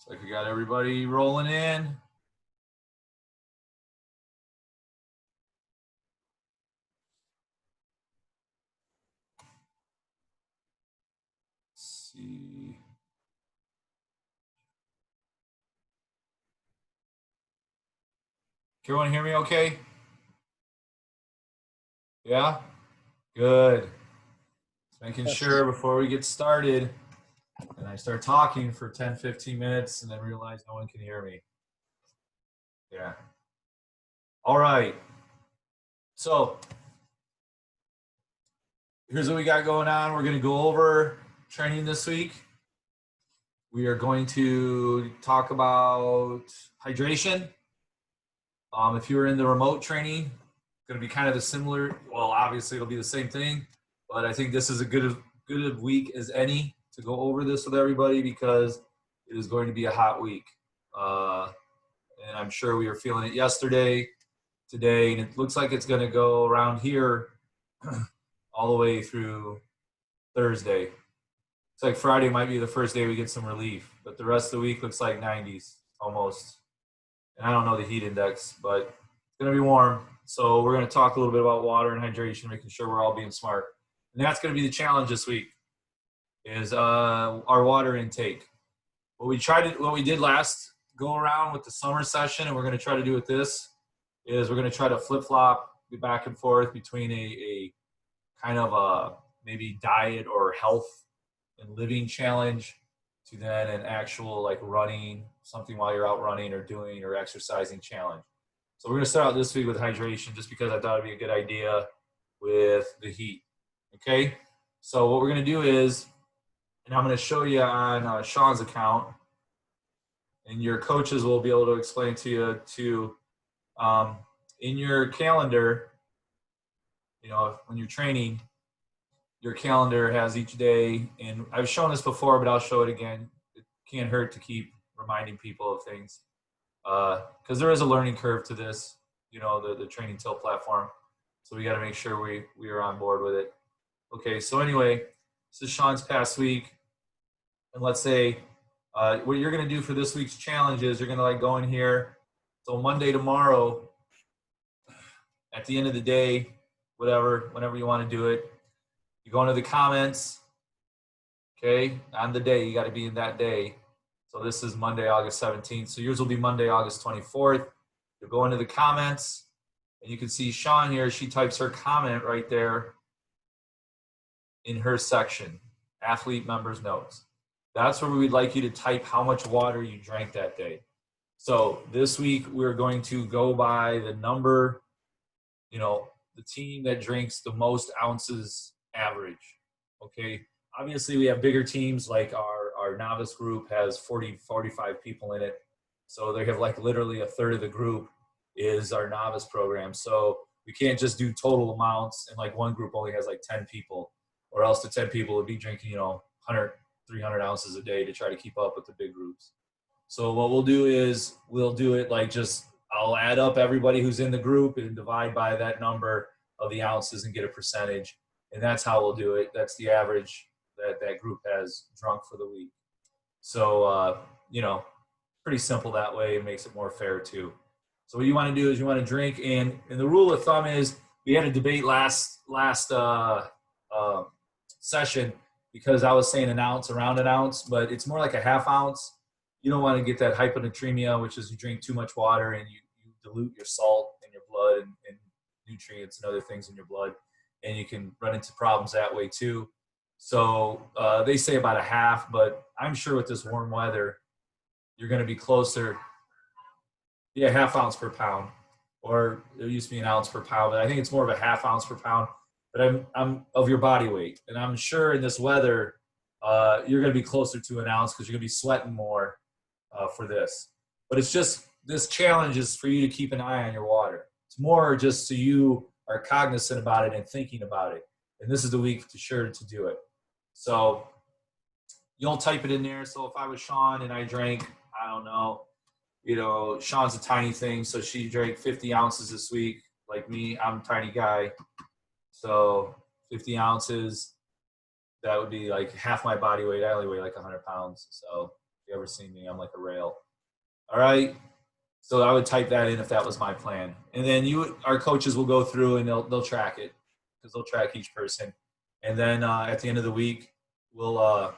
Looks like we got everybody rolling in. Let's see. Can everyone hear me okay? Yeah? Good. Just making sure before we get started and I start talking for 10, 15 minutes and then realize no one can hear me. Yeah. All right. So here's what we got going on. We're going to go over training this week. We are going to talk about hydration. If you were in the remote training, it's going to be kind of the similar. Well, obviously it'll be the same thing, but I think this is a good week as any to go over this with everybody because it is going to be a hot week. And I'm sure we were feeling it yesterday, today, and it looks like it's going to go around here all the way through Thursday. It's like Friday might be the first day we get some relief, but the rest of the week looks like 90s almost. And I don't know the heat index, but it's going to be warm. So we're going to talk a little bit about water and hydration, making sure we're all being smart. And that's going to be the challenge this week is our water intake. What we did last go around with the summer session, and we're going to try to do with this, is we're going to try to flip-flop back and forth between a kind of a maybe diet or health and living challenge to then an actual like running, something while you're out running or doing or exercising challenge. So we're going to start out this week with hydration just because I thought it'd be a good idea with the heat. Okay. So what we're going to do is, and I'm going to show you on Sean's account, and your coaches will be able to explain to you in your calendar, you know, when you're training, your calendar has each day, and I've shown this before, but I'll show it again. It can't hurt to keep reminding people of things because there is a learning curve to this, you know, the training tilt platform. So we got to make sure we are on board with it. Okay, so anyway, this is Sean's past week, and let's say what you're going to do for this week's challenge is you're going to like go in here. So Monday tomorrow, at the end of the day, whenever you want to do it, you go into the comments, okay, on the day. You got to be in that day. So this is Monday, August 17th. So yours will be Monday, August 24th. You'll go into the comments, and you can see Sean here. She types her comment right there in her section, athlete members notes. That's where we'd like you to type how much water you drank that day. So this week, we're going to go by the number, you know, the team that drinks the most ounces average. Okay. Obviously we have bigger teams, like our novice group has 45 people in it. So they have like literally a third of the group is our novice program. So we can't just do total amounts, and like one group only has like 10 people, or else the 10 people would be drinking, you know, 100, 300 ounces a day to try to keep up with the big groups. So what we'll do is we'll do it like just, I'll add up everybody who's in the group and divide by that number of the ounces and get a percentage. And that's how we'll do it. That's the average that group has drunk for the week. So, you know, pretty simple that way. It makes it more fair too. So what you want to do is you want to drink. And the rule of thumb is we had a debate last session because I was saying an ounce, around an ounce, but it's more like a half ounce. You don't want to get that hyponatremia, which is you drink too much water and you dilute your salt in your blood and nutrients and other things in your blood, and you can run into problems that way too. So they say about a half, but I'm sure with this warm weather, you're going to be closer. Yeah, half ounce per pound, or there used to be an ounce per pound, but I think it's more of a half ounce per pound. But I'm of your body weight, and I'm sure in this weather, you're going to be closer to an ounce because you're going to be sweating more for this. But it's just, this challenge is for you to keep an eye on your water. It's more just so you are cognizant about it and thinking about it. And this is the week to sure to do it. So you'll type it in there. So if I was Sean and I drank, I don't know, you know, Sean's a tiny thing, so she drank 50 ounces this week. Like me, I'm a tiny guy. So 50 ounces, that would be like half my body weight. I only weigh like 100 pounds. So If you ever seen me, I'm like a rail. All right. So I would type that in if that was my plan. And then our coaches will go through and they'll track it because they'll track each person. And then at the end of the week, we'll,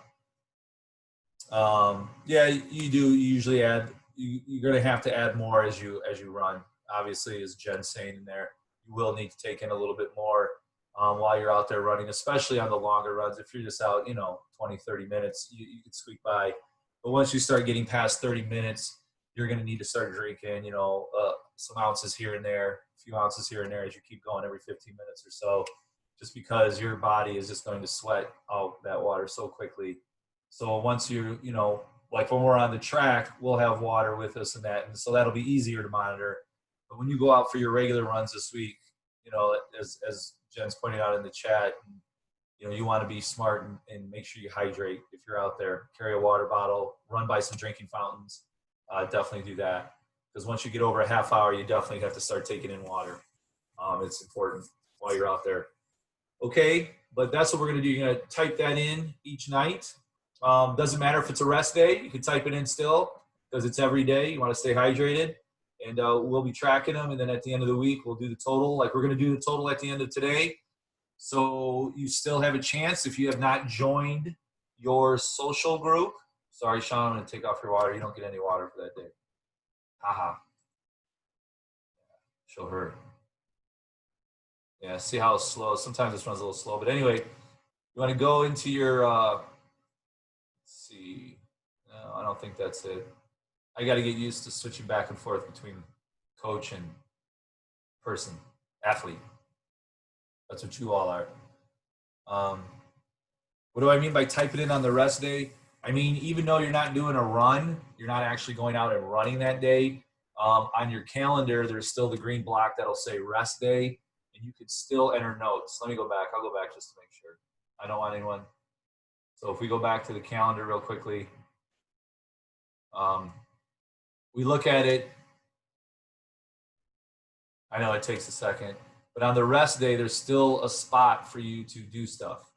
yeah, you usually add, you're going to have to add more as you run. Obviously, as Jen's saying in there, you will need to take in a little bit more while you're out there running, especially on the longer runs. If you're just out, 20, 30 minutes, you can squeak by. But once you start getting past 30 minutes, you're going to need to start drinking, some ounces here and there, a few ounces here and there as you keep going every 15 minutes or so, just because your body is just going to sweat out that water so quickly. So once like when we're on the track, we'll have water with us and that. And so that'll be easier to monitor. But when you go out for your regular runs this week, as Jen's pointing out in the chat, you want to be smart and make sure you hydrate if you're out there. Carry a water bottle, run by some drinking fountains. Definitely do that. Because once you get over a half hour, you definitely have to start taking in water. It's important while you're out there. Okay, but that's what we're going to do. You're going to type that in each night. Doesn't matter if it's a rest day. You can type it in still because it's every day. You want to stay hydrated. And we'll be tracking them. And then at the end of the week, we'll do the total. Like we're going to do the total at the end of today. So you still have a chance if you have not joined your social group. Sorry, Sean, I'm going to take off your water. You don't get any water for that day. Haha. Show her. Yeah, see how slow. Sometimes this runs a little slow. But anyway, you want to go into your, let's see. No, I don't think that's it. I got to get used to switching back and forth between coach and person, athlete. That's what you all are. What do I mean by type it in on the rest day? I mean, even though you're not doing a run, you're not actually going out and running that day. On your calendar, there's still the green block that'll say rest day, and you could still enter notes. Let me go back. I'll go back just to make sure. I don't want anyone. So if we go back to the calendar real quickly, we look at it. I know it takes a second, but on the rest day, there's still a spot for you to do stuff.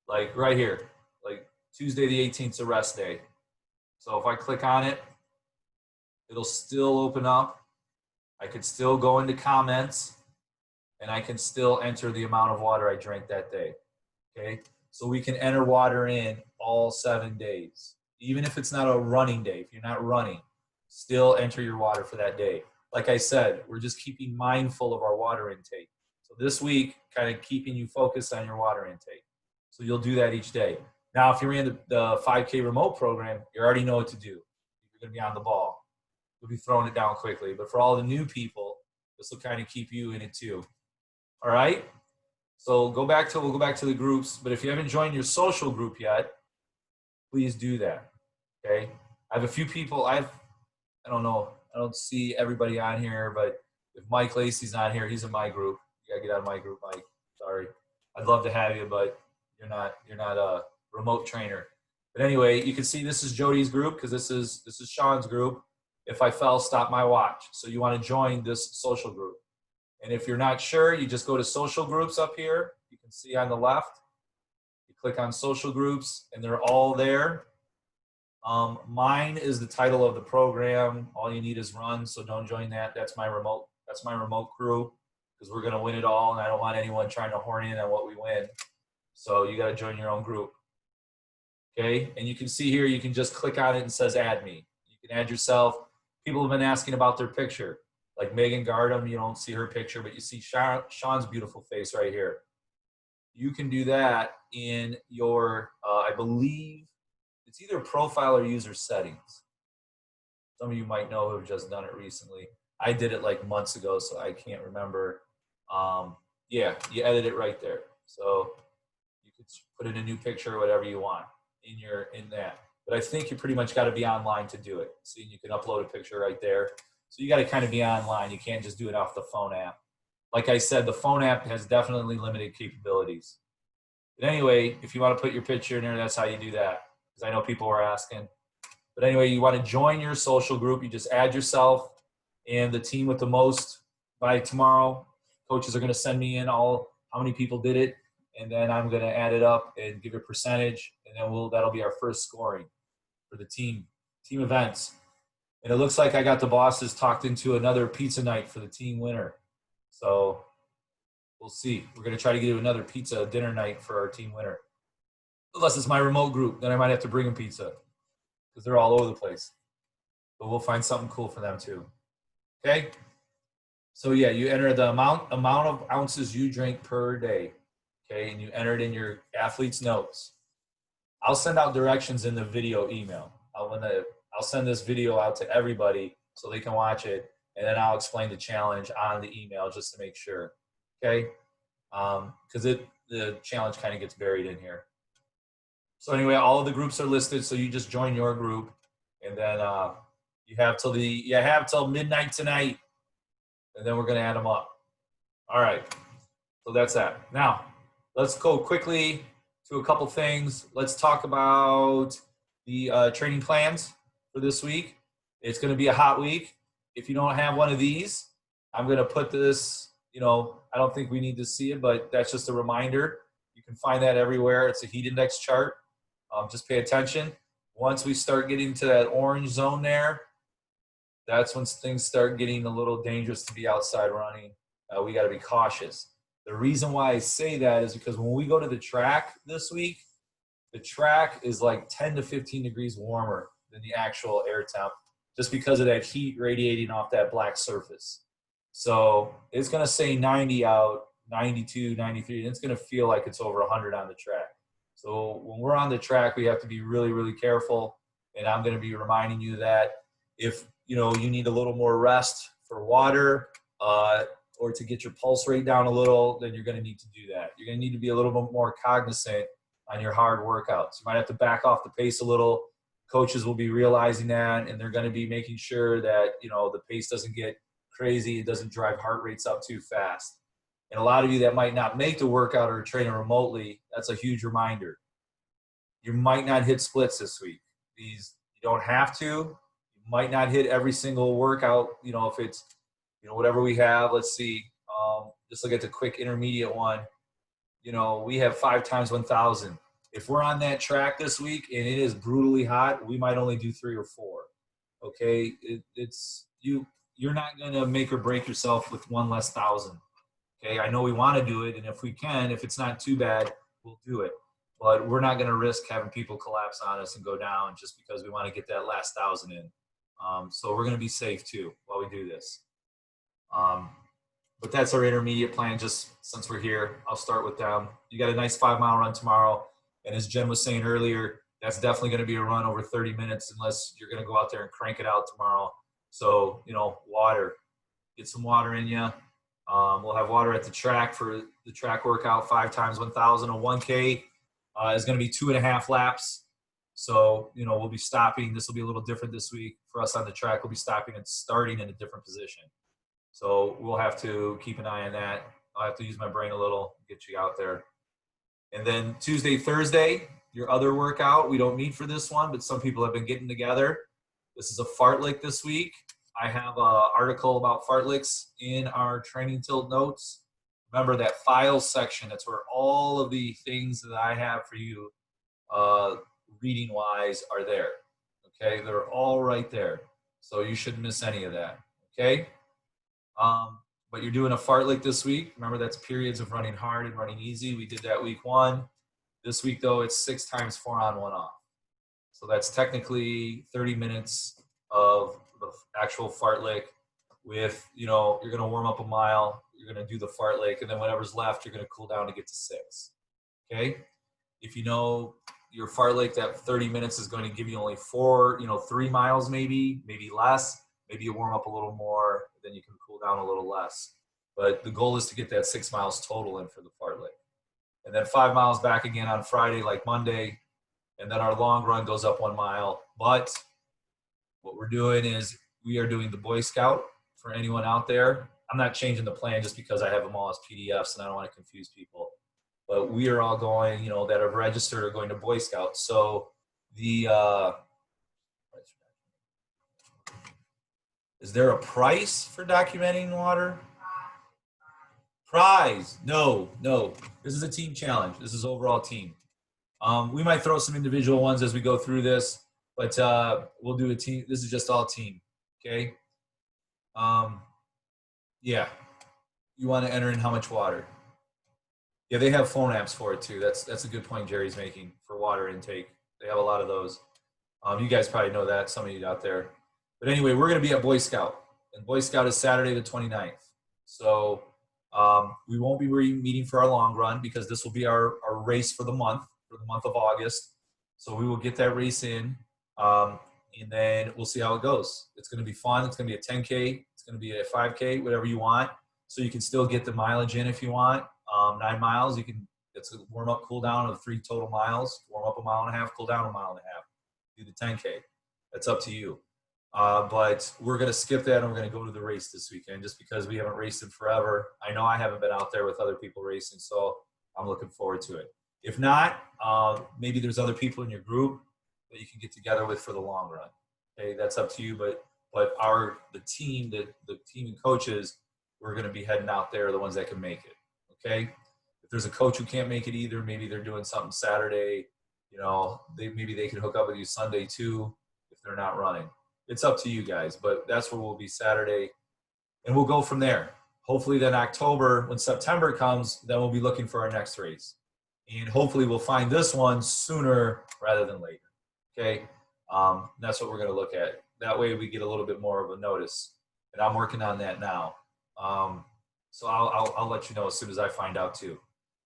Like right here, like Tuesday the 18th is a rest day. So if I click on it, it'll still open up. I could still go into comments and I can still enter the amount of water I drank that day. Okay. So we can enter water in all 7 days. Even if it's not a running day, if you're not running, still enter your water for that day. Like I said, we're just keeping mindful of our water intake. So this week, kind of keeping you focused on your water intake. So you'll do that each day. Now, if you're in the 5K remote program, you already know what to do. You're going to be on the ball. You'll be throwing it down quickly. But for all the new people, this will kind of keep you in it too. All right? So we'll go back to the groups. But if you haven't joined your social group yet, please do that. Okay? I have a few people. I don't know. I don't see everybody on here, but if Mike Lacey's on here, he's in my group. You gotta get out of my group, Mike. Sorry. I'd love to have you, but you're not a remote trainer. But anyway, you can see this is Jody's group because this is Sean's group. If I fell, stop my watch. So you want to join this social group. And if you're not sure, you just go to social groups up here. You can see on the left. You click on social groups, and they're all there. Mine is the title of the program. All you need is run, so don't join that. That's my remote crew because we're gonna win it all, and I don't want anyone trying to horn in on what we win. So you got to join your own group. Okay, and you can see here, you can just click on it and it says add me. You can add yourself. People have been asking about their picture. Like Megan Gardam, you don't see her picture, but you see Sean's beautiful face right here. You can do that in your, I believe, it's either profile or user settings. Some of you might know who have just done it recently. I did it like months ago, so I can't remember. Yeah, you edit it right there. So you could put in a new picture or whatever you want in that. But I think you pretty much got to be online to do it. So you can upload a picture right there. So you got to kind of be online. You can't just do it off the phone app. Like I said, the phone app has definitely limited capabilities. But anyway, if you want to put your picture in there, that's how you do that. Because I know people were asking. But anyway, you want to join your social group. You just add yourself and the team with the most by tomorrow. Coaches are going to send me in how many people did it. And then I'm going to add it up and give a percentage. And then that'll be our first scoring for the team team events. And it looks like I got the bosses talked into another pizza night for the team winner. So we'll see. We're going to try to get another pizza dinner night for our team winner. Unless it's my remote group, then I might have to bring them pizza because they're all over the place. But we'll find something cool for them too. Okay? So yeah, you enter the amount of ounces you drink per day. Okay, and you enter it in your athlete's notes. I'll send out directions in the video email. I'll send this video out to everybody so they can watch it, and then I'll explain the challenge on the email just to make sure. Okay, because the challenge kind of gets buried in here. So anyway, all of the groups are listed. So you just join your group, and then you have till midnight tonight, and then we're gonna add them up. All right. So that's that. Now let's go quickly to a couple things. Let's talk about the training plans for this week. It's going to be a hot week. If you don't have one of these, I'm going to put this, I don't think we need to see it, but that's just a reminder. You can find that everywhere. It's a heat index chart. Just pay attention. Once we start getting to that orange zone there, that's when things start getting a little dangerous to be outside running. We got to be cautious. The reason why I say that is because when we go to the track this week, the track is like 10 to 15 degrees warmer than the actual air temp, just because of that heat radiating off that black surface. So it's going to say 90 out, 92, 93, and it's going to feel like it's over 100 on the track. So when we're on the track, we have to be really, really careful. And I'm going to be reminding you that if you need a little more rest for water, or to get your pulse rate down a little, then you're going to need to do that. You're going to need to be a little bit more cognizant on your hard workouts. You might have to back off the pace a little. Coaches will be realizing that, and they're going to be making sure that, the pace doesn't get crazy. It doesn't drive heart rates up too fast. And a lot of you that might not make the workout or training remotely, that's a huge reminder. You might not hit splits this week. You don't have to. You might not hit every single workout, if it's, whatever we have. Let's see. Just look at the quick intermediate one. We have 5 times 1,000. If we're on that track this week and it is brutally hot, we might only do 3 or 4. Okay, you're not gonna make or break yourself with one less 1,000. Okay, I know we want to do it, and if we can, if it's not too bad, we'll do it. But we're not gonna risk having people collapse on us and go down just because we want to get that last 1,000 in. So we're gonna be safe too while we do this. But that's our intermediate plan. Just since we're here, I'll start with them. You got a nice 5-mile run tomorrow. And as Jen was saying earlier, that's definitely going to be a run over 30 minutes unless you're going to go out there and crank it out tomorrow. So, water, get some water in you. We'll have water at the track for the track workout, 5 times 1,000. A 1K is going to be 2.5 laps. So, we'll be stopping. This will be a little different this week for us on the track. We'll be stopping and starting in a different position. So we'll have to keep an eye on that. I'll have to use my brain a little, get you out there. And then Tuesday, Thursday, your other workout. We don't meet for this one, but some people have been getting together. This is a fartlek this week. I have an article about fartleks in our training tilt notes. Remember that files section. That's where all of the things that I have for you reading-wise are there. Okay, they're all right there. So you shouldn't miss any of that. Okay. But you're doing a fartlek this week. Remember, that's periods of running hard and running easy. We did that week 1. This week, though, it's 6 times 4 on, 1 off. So that's technically 30 minutes of the actual fartlek with, you're going to warm up a mile. You're going to do the fartlek, and then whatever's left, you're going to cool down to get to 6. Okay? If your fartlek, that 30 minutes is going to give you only 3 miles maybe less. Maybe you warm up a little more, then you can cool down a little less. But the goal is to get that 6 miles total in for the fartlek. And then 5 miles back again on Friday, like Monday. And then our long run goes up 1 mile. But what we're doing is we are doing the Boy Scout for anyone out there. I'm not changing the plan just because I have them all as PDFs and I don't want to confuse people. But we are all going, that have registered are going to Boy Scout. So is there a price for documenting water? Prize? No. This is a team challenge. This is overall team. We might throw some individual ones as we go through this. But we'll do a team. This is just all team. Okay. Yeah. You want to enter in how much water? Yeah, they have phone apps for it too. That's a good point Jerry's making for water intake. They have a lot of those. You guys probably know that, some of you out there. But anyway, we're going to be at Boy Scout. And Boy Scout is Saturday the 29th. So we won't be meeting for our long run because this will be our race for the month of August. So we will get that race in, and then we'll see how it goes. It's going to be fun. It's going to be a 10K. It's going to be a 5K, whatever you want. So you can still get the mileage in if you want. 9 miles, it's a warm-up, cool-down of 3 total miles. Warm up a mile and a half, cool down a mile and a half. Do the 10K. That's up to you. But we're going to skip that and we're going to go to the race this weekend just because we haven't raced in forever. I know I haven't been out there with other people racing, so I'm looking forward to it. If not, maybe there's other people in your group that you can get together with for the long run. Okay, that's up to you. But the team and coaches, we're going to be heading out there, the ones that can make it. Okay. If there's a coach who can't make it either, maybe they're doing something Saturday, maybe they can hook up with you Sunday too if they're not running. It's up to you guys, but that's where we'll be Saturday, and we'll go from there. Hopefully then October, when September comes, then we'll be looking for our next race, and hopefully we'll find this one sooner rather than later. Okay. That's what we're going to look at. That way we get a little bit more of a notice, and I'm working on that now. So I'll let you know as soon as I find out too.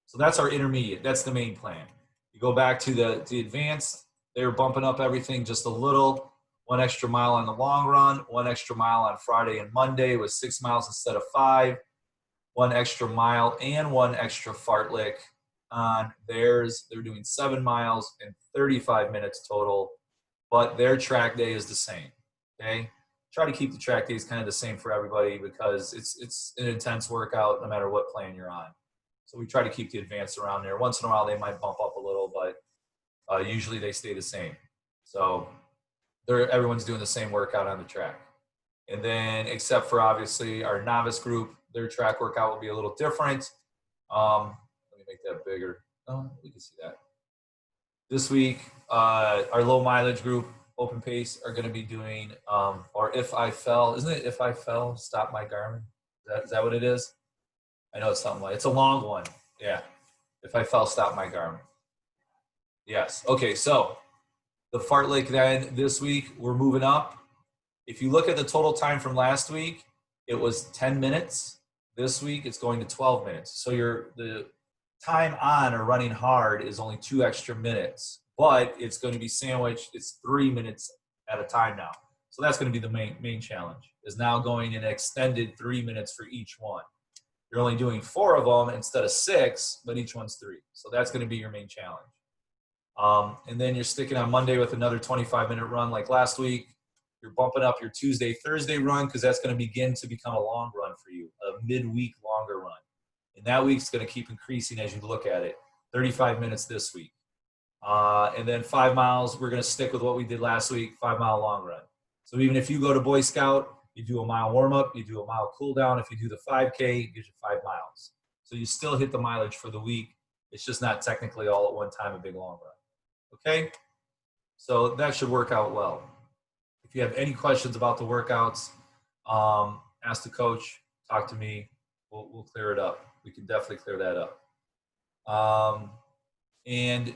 So that's our intermediate. That's the main plan. You go back to the advanced. They're bumping up everything just a little. 1 extra mile on the long run. 1 extra mile on Friday and Monday with 6 miles instead of 5. 1 extra mile and 1 extra fartlek on theirs. They're doing 7 miles and 35 minutes total, but their track day is the same. Okay. Try to keep the track days kind of the same for everybody because it's an intense workout no matter what plan you're on. So we try to keep the advanced around there. Once in a while they might bump up a little, but usually they stay the same. So everyone's doing the same workout on the track. And then except for obviously our novice group, their track workout will be a little different. Let me make that bigger. Oh, we can see that. This week, our low mileage group, Open Pace, are going to be doing, or If I Fell, isn't it If I Fell, Stop My Garmin? Is that what it is? I know it's something like, it's a long one. Yeah. If I Fell, Stop My Garmin. Yes. Okay, so the fartlek then this week, we're moving up. If you look at the total time from last week, it was 10 minutes. This week, it's going to 12 minutes. So the time on or running hard is only 2 extra minutes, but it's going to be sandwiched. It's 3 minutes at a time now. So that's going to be the main challenge, is now going an extended 3 minutes for each one. You're only doing 4 of them instead of 6, but each one's 3. So that's going to be your main challenge. And then you're sticking on Monday with another 25-minute run like last week. You're bumping up your Tuesday, Thursday run because that's going to begin to become a long run for you, a midweek longer run. And that week's going to keep increasing as you look at it. 35 minutes this week. And then 5 miles, we're going to stick with what we did last week, 5-mile long run. So even if you go to Boy Scout, you do a mile warm-up, you do a mile cool-down. If you do the 5K, it gives you 5 miles. So you still hit the mileage for the week. It's just not technically all at one time a big long run. Okay? So that should work out well. If you have any questions about the workouts, ask the coach, talk to me. We'll clear it up. We can definitely clear that up. And,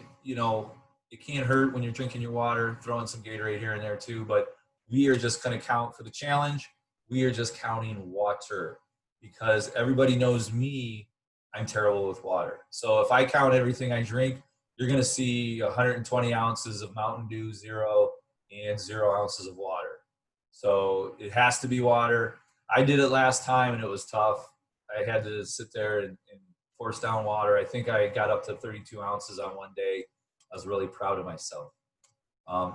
it can't hurt when you're drinking your water, throwing some Gatorade here and there too, but we are just going to count for the challenge. We are just counting water because everybody knows me. I'm terrible with water. So if I count everything I drink, you're going to see 120 ounces of Mountain Dew Zero and 0 ounces of water. So it has to be water. I did it last time and it was tough. I had to sit there and force down water. I think I got up to 32 ounces on one day. I was really proud of myself.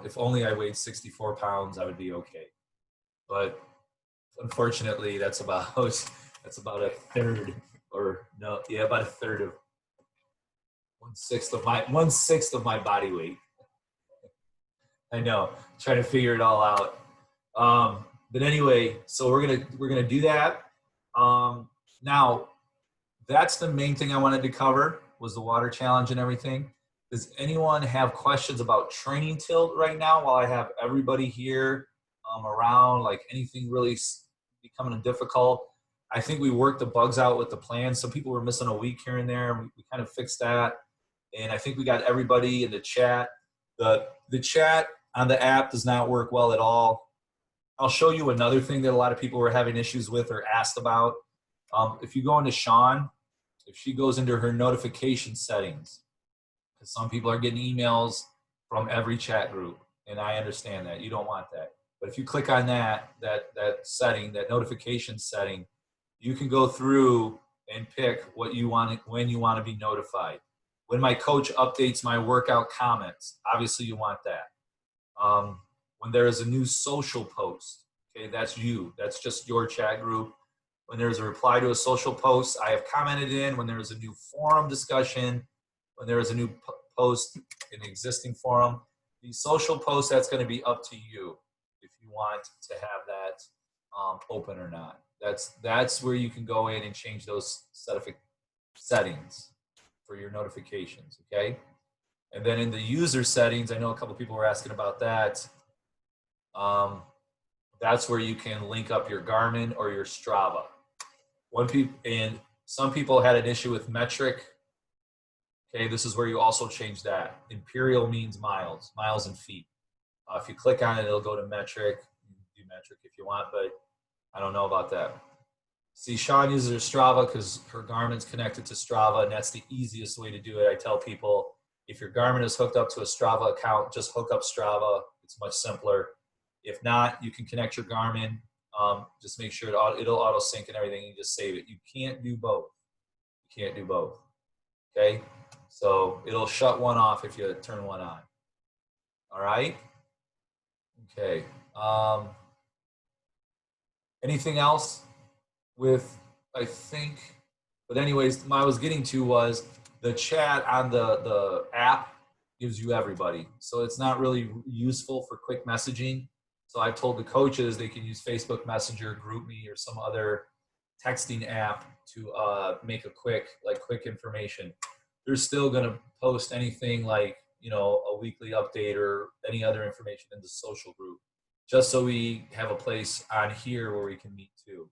If only I weighed 64 pounds, I would be okay. But unfortunately, that's about a third, about a third of 1/6 of my body weight. I know, trying to figure it all out. But anyway, so we're gonna do that. Now, that's the main thing I wanted to cover was the water challenge and everything. Does anyone have questions about training tilt right now while I have everybody here around, like anything really becoming difficult? I think we worked the bugs out with the plan. Some people were missing a week here and there, and we kind of fixed that. And I think we got everybody in the chat. The chat on the app does not work well at all. I'll show you another thing that a lot of people were having issues with or asked about. If you go into Sean, if she goes into her notification settings, because some people are getting emails from every chat group, and I understand that. You don't want that. But if you click on that setting, that notification setting, you can go through and pick what you want, when you want to be notified. When my coach updates my workout comments, obviously you want that. When there is a new social post, okay, that's you. That's just your chat group. When there's a reply to a social post, I have commented in. When there's a new forum discussion, when there is a new post in the existing forum, the social post, that's going to be up to you if you want to have that open or not. That's where you can go in and change those settings for your notifications, okay? And then in the user settings, I know a couple people were asking about that. That's where you can link up your Garmin or your Strava. And some people had an issue with metric. Okay, this is where you also change that. Imperial means miles and feet. If you click on it, it'll go to metric. You can do metric if you want, but I don't know about that. See, Sean uses her Strava because her Garmin's connected to Strava, and that's the easiest way to do it. I tell people, if your Garmin is hooked up to a Strava account, just hook up Strava. It's much simpler. If not, you can connect your Garmin. Just make sure it'll auto sync and everything. You just save it. You can't do both. You can't do both. Okay, so it'll shut one off if you turn one on. All right. Okay. Anything else with, I think, but anyways, what I was getting to was the chat on the app gives you everybody. So it's not really useful for quick messaging. So I've told the coaches they can use Facebook Messenger, GroupMe, or some other texting app to make a quick information. They're still going to post anything like, you know, a weekly update or any other information in the social group, just so we have a place on here where we can meet too.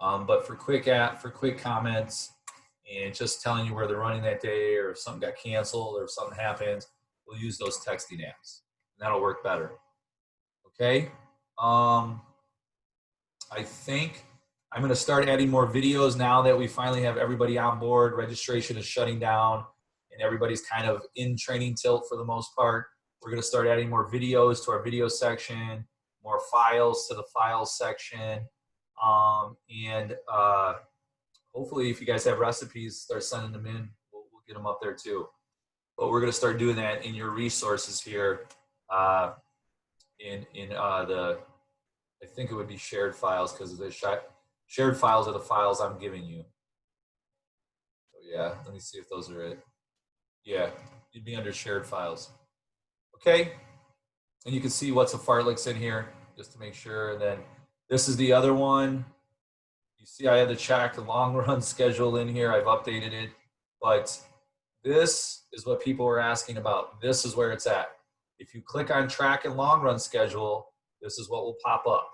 But for quick comments and just telling you where they're running that day, or if something got canceled or if something happens, we'll use those texting apps. And that'll work better. Okay. I think I'm going to start adding more videos now that we finally have everybody on board. Registration is shutting down and everybody's kind of in training tilt for the most part. We're going to start adding more videos to our video section, more files to the files section. And hopefully if you guys have recipes, start sending them in. We'll get them up there too. But we're going to start doing that in your resources here. I think it would be shared files, because the shared files are the files I'm giving you. So yeah, let me see if those are it. Yeah, you'd be under shared files. Okay, and you can see what's a fartleks in here just to make sure. And then this is the other one. You see I had the track long run schedule in here. I've updated it, but this is what people were asking about. This is where it's at. If you click on track and long run schedule, this is what will pop up.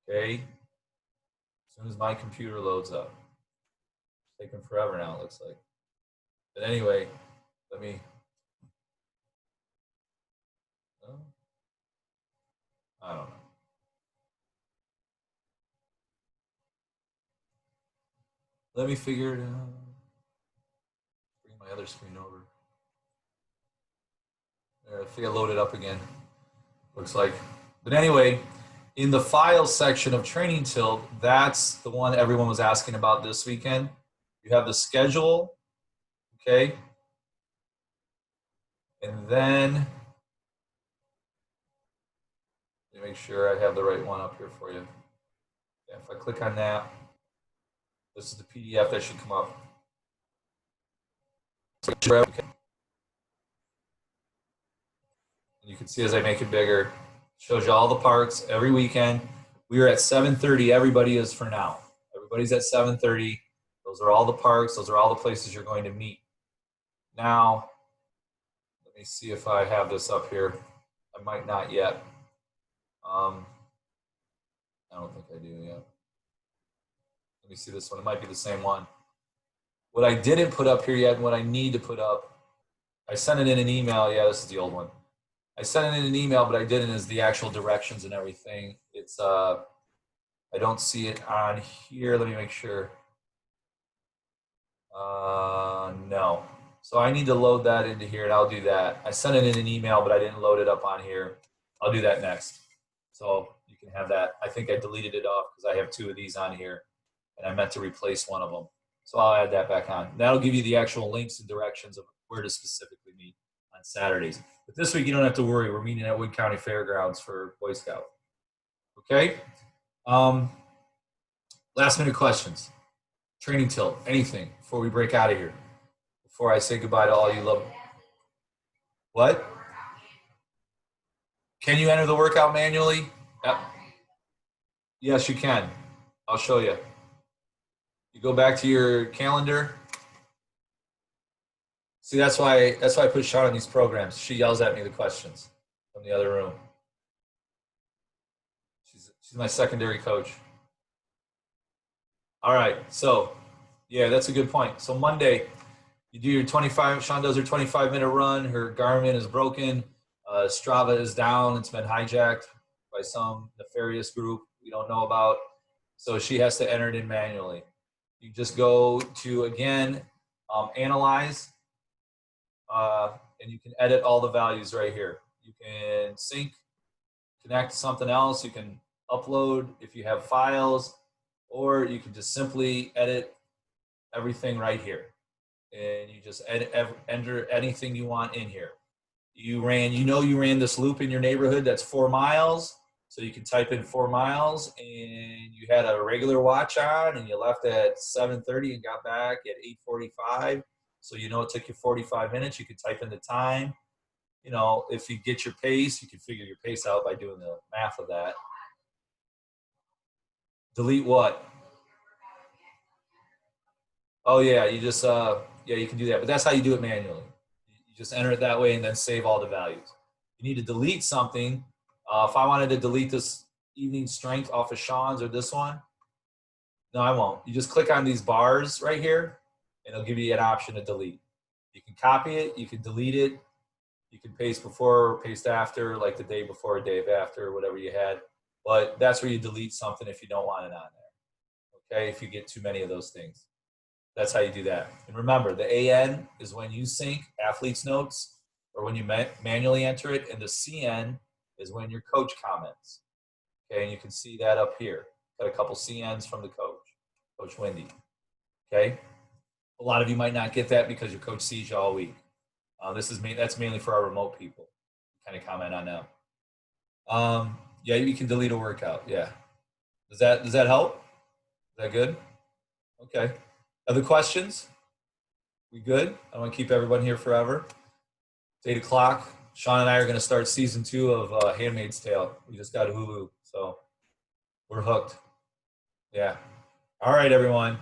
Okay, as soon as my computer loads up. It's taking forever now, it looks like. But anyway, let me, I don't know. Let me figure it out. Bring my other screen over. There, I think I loaded up again. Looks like. But anyway, in the files section of Training Tilt, that's the one everyone was asking about this weekend. You have the schedule, okay? And then, let me make sure I have the right one up here for you. Yeah, if I click on that, this is the PDF that should come up. Okay. You can see as I make it bigger, shows you all the parks every weekend. We are at 7:30. Everybody is for now. Everybody's at 7:30. Those are all the parks. Those are all the places you're going to meet. Now, me see if I have this up here. I might not yet. I don't think I do yet. Let me see this one. It might be the same one. What I didn't put up here yet and what I need to put up, I sent it in an email. Yeah, this is the old one. I sent it in an email, but I didn't is the actual directions and everything. It's I don't see it on here. Let me make sure. No. So I need to load that into here, and I'll do that. I sent it in an email, but I didn't load it up on here. I'll do that next. So you can have that. I think I deleted it off because I have 2 of these on here, and I meant to replace one of them. So I'll add that back on. That'll give you the actual links and directions of where to specifically meet on Saturdays. But this week, you don't have to worry. We're meeting at Wood County Fairgrounds for Boy Scout. Okay? Last minute questions. Training tilt, anything before we break out of here. Before I say goodbye to all you love. What? Can you enter the workout manually? Yep. Yes, you can. I'll show you. You go back to your calendar. See, that's why I put Sean in these programs. She yells at me the questions from the other room. She's my secondary coach. All right, so yeah, that's a good point. So Monday, you do your 25. Sean does her 25-minute run. Her Garmin is broken. Strava is down. It's been hijacked by some nefarious group we don't know about. So she has to enter it in manually. You just go to, again, analyze, and you can edit all the values right here. You can sync, connect to something else. You can upload if you have files, or you can just simply edit everything right here. And you just enter anything you want in here. You ran this loop in your neighborhood that's 4 miles. So you can type in 4 miles, and you had a regular watch on, and you left at 7:30 and got back at 8:45. So it took you 45 minutes. You could type in the time. If you get your pace, you can figure your pace out by doing the math of that. Delete what? Oh yeah, you just you can do that, but that's how you do it manually. You just enter it that way and then save all the values. You need to delete something. If I wanted to delete this evening strength off of Sean's or this one, no, I won't. You just click on these bars right here, and it'll give you an option to delete. You can copy it, you can delete it, you can paste before or paste after, like the day before or day after, or whatever you had. But that's where you delete something if you don't want it on there. Okay, if you get too many of those things. That's how you do that. And remember, the AN is when you sync athlete's notes or when you manually enter it, and the CN is when your coach comments. Okay, and you can see that up here. Got a couple CNs from the coach, Coach Wendy. Okay, a lot of you might not get that because your coach sees you all week. That's mainly for our remote people. Kind of comment on them. Yeah, you can delete a workout. Yeah, does that help? Is that good? Okay. Other questions? We good? I don't want to keep everyone here forever. It's 8 o'clock. Sean and I are going to start season 2 of Handmaid's Tale. We just got Hulu, so we're hooked. Yeah. All right, everyone.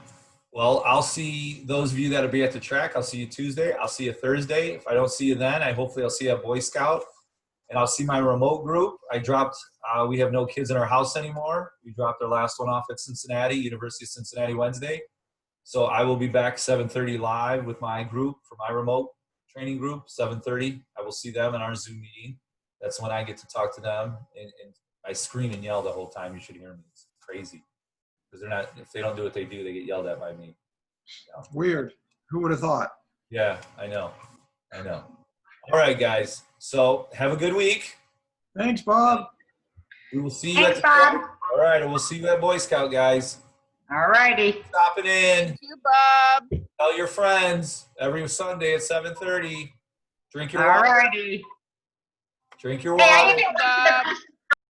Well, I'll see those of you that'll be at the track. I'll see you Tuesday. I'll see you Thursday. If I don't see you then, hopefully I'll see you at Boy Scout. And I'll see my remote group. I dropped, we have no kids in our house anymore. We dropped our last one off at Cincinnati, University of Cincinnati Wednesday. So I will be back 7:30 live with my group for my remote training group, 7:30. I will see them in our Zoom meeting. That's when I get to talk to them. And I scream and yell the whole time. You should hear me. It's crazy. Because if they don't do what they do, they get yelled at by me. Weird. Who would have thought? Yeah, I know. All right, guys. So have a good week. Thanks, Bob. We will see you at the Bob. All right, and we'll see you at Boy Scout, guys. All righty. Stopping in. Thank you, Bob. Tell your friends every Sunday at 7:30. Drink your All water. righty. Drink your Hey, water. I didn't Bob.